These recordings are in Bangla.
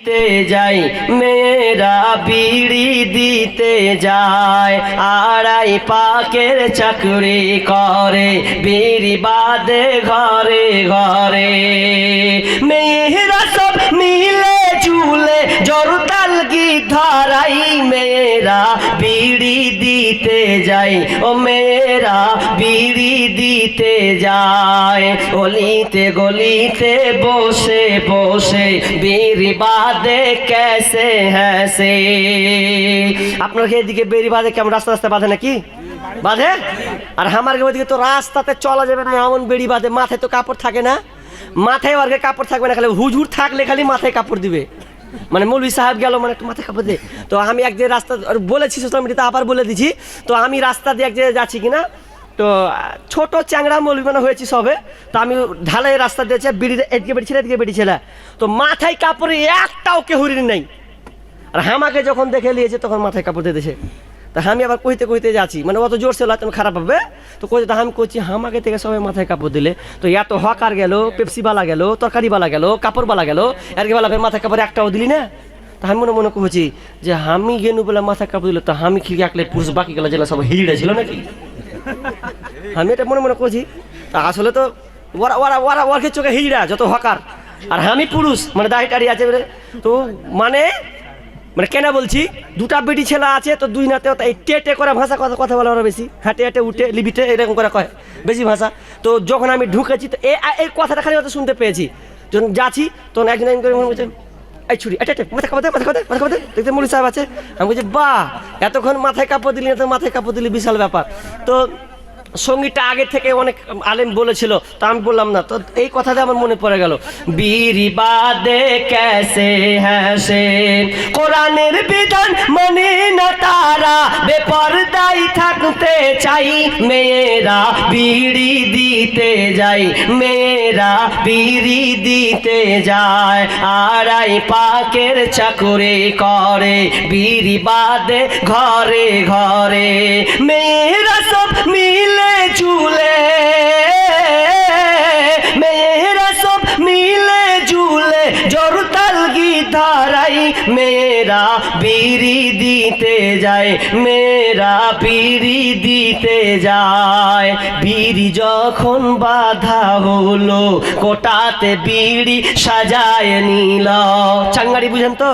দিতে যায় মেয়েরা বিড়ি দিতে যায়, আড়াই পাকের চাকরি করে বিড়ি বাদে ঘরে ঘরে। মেয়েরা সব মিলে ঝুলে জোরতাল গীত ধরাই, মেয়েরা বিড়ি দিতে যায়, ও মেয়েরা বিড়ি দিতে যায়। গলিতে গলিতে বসে বসে বিড়ি বাদে कैसे हैसे। আপনার এদিকে বেরি বাঁধে কেমন, রাস্তা রাস্তা বাঁধে নাকি? বাঁধে। আর আমার ওইদিকে তো রাস্তাতে চলা যাবে না, এমন বেড়ি বাঁধে। মাথায় তো কাপড় থাকে না, মাথায় আর কাপড় থাকবে না, খালি হুজুর থাকলে খালি মাথায় কাপড় দিবে। মানে মৌলভী সাহেব গেল মানে একটু মাথায় কাপড় দিয়ে। তো আমি এক জায়গায় রাস্তা বলেছি সোশ্যাল মিডিয়াতে, আবার বলে দিচ্ছি। তো আমি রাস্তা দিয়ে এক জায়গায় যাচ্ছি কিনা, তো ছোট চ্যাংড়া মৌলভী মানে হয়েছি সবে। তো আমি ঢালাই রাস্তা দিয়েছে, বিড়িতে এদিকে বেরিয়েছিল এদিকে বেরিয়েছিল, তো মাথায় কাপড়ে একটাও কেহুরির নেই। আর আমাকে যখন দেখে নিয়েছে তখন মাথায় কাপড় দিয়ে দিয়েছে। তা আমি আবার কইতে কইতে যাচ্ছি, মানে অত জোরসে তুমি খারাপ হবে। তো কইতে তা আমি করছি আমাকে থেকে সবাই মাথায় কাপড় দিলে, তো এত হকার গেল, পেপসিওয়ালা গেল, তরকারিওয়ালা গেল, কাপড়ওয়ালা গেল, আর কি বলা মাথায় কাপড় একটাও দিলি না। তা আমি মনে মনে করছি যে আমি গেনু বলে মাথায় কাপড় দিল, তো আমি কি একলে পুরুষ বাকি গেল যেগুলো সব হিড়ে ছিল নাকি, আমি এটা মনে মনে করছি। তা আসলে তো ওরা ওরা ওরা ওর চোখে হিজড়া যত হকার, আর আমি পুরুষ মানে দাড়ি টাড়ি আছে বলে। তো মানে মানে কেন বলছি, দুটা বেটি ছেলে আছে, তো দুই নাতে এই টেটে করে ভাষা কথা কথা বলা ওরা বেশি, হাঁটে হাঁটে উঠে লিবিটে এরকম করে কয় বেশি ভাষা। তো যখন আমি ঢুকেছি তো এই কথাটা খালি হয়তো শুনতে পেয়েছি, যখন যাচ্ছি তখন একজন করে মনে হচ্ছে এই ছুরি এটা মাথায় কাপড় দে মাথায় কাপড় দে মাথায় কাপড় দে, দেখতে মৌলভী সাহেব আছে। আমি বলছি বাহ, এতক্ষণ মাথায় কাপড় দিলি না, তো মাথায় কাপড় দিলি বিশাল ব্যাপার। তো সঙ্গীতটা আগে থেকে অনেক আলেম বলেছিল, তা আমি বললাম না। তো এই কথাটা আমার মনে পড়ে গেল, বিড়ি বাদে कैसे हैसे। কোরআনের বিধান মানে না তারা, বেপরদাই থাকতে চাই, মেয়েরা বিড়ি দিতে যায়, মেয়েরা বিড়ি দিতে যায়, আড়াই পাকের চাকরি করে বিড়ি বাদে ঘরে ঘরে। মেয়েরা সব মিলে ঝুলে, মেয়েরা সব মিলে ঝুলে জোরতাল গীত ধরাই, মেয়েরা বিড়ি দিতে যায়, মেয়েরা বিড়ি দিতে যায়। বিড়ি যখন বাধা হলো, কোটাতে বিড়ি সাজায় নিল। চাঙ্গাড়ি বুঝেন তো,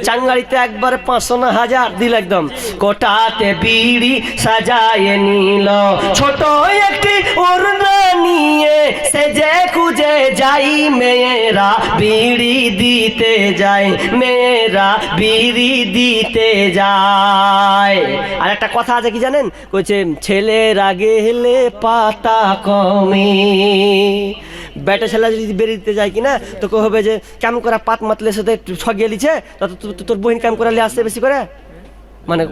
চাঙ্গাড়িতে একবার 500 না 1000 দিল একদম, কোটাতে বিড়ি সাজায় নিল। ছোট একটি ওড়না নিয়ে সেজে খুঁজে যাই, মেয়েরা বিড়ি দিতে যায়, মেয়েরা বিড়ি দিতে যায়। আর একটা কথা আছে কি জানেন, কইছে ছেলেরা গেলে পাতা কমে। বেটা ছেলে যদি বেরিয়ে যায় কিনা, তো হবে যে কেমন করে পাত মাতলে সাথে ছগিয়ে লিছে, তোর বহিন কেমন করে আসছে বেশি করে। মানে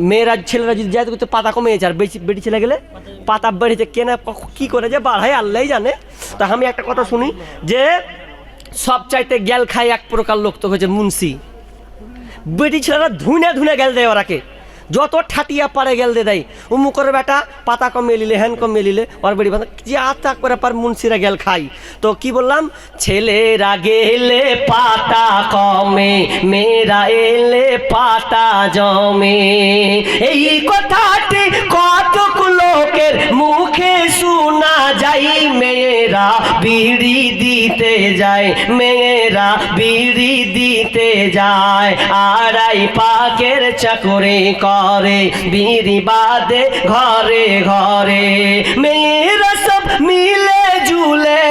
মেয়েরা ছেলেরা যদি যায় তো পাতা কমেছে, আর বেশি বেটি ছেলে গেলে পাতা বেড়েছে। কেনা কি করে যে বাড়াই আল্লাহ জানে। তা আমি একটা কথা শুনি যে সব চাইতে গ্যাল খায় এক প্রকার লোক, তো হয়েছে মুন্সি। বেটি ছেলেরা ধুনে ধুনে গেল দেয় ওরাকে, যত ঠাটিয়া পারে গেল দে দেয়। উমুকের বেটা পাতা কমে নিলে, হ্যান কমে নিলে, ওর বেড়ি পাতা যে আতা করে পার মুন্সিরা গেল খাই। তো কি বললাম, ছেলেরা গেলে পাতা কমে, মেয়েরা এলে পাতা জমে। এই কথাটি কতক লোকের মুখে শোনা যায়, মেয়েরা বিড়ি দিতে যায়, মেয়েরা বিড়ি দিতে যায়, আড়াই পাকের চাকরি করে বিড়ি বাদে ঘরে ঘরে। মেয়েরা সব মিলে ঝুলে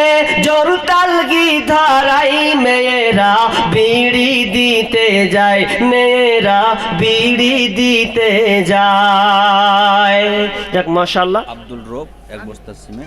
জোরতাল গীত ধরাই, মেয়েরা বিড়ি দিতে যায়, মেয়েরা বিড়ি দিতে যায়। যাক মাশাআল্লাহ। আব্দুল রব এক বস্তা সিমেন্ট।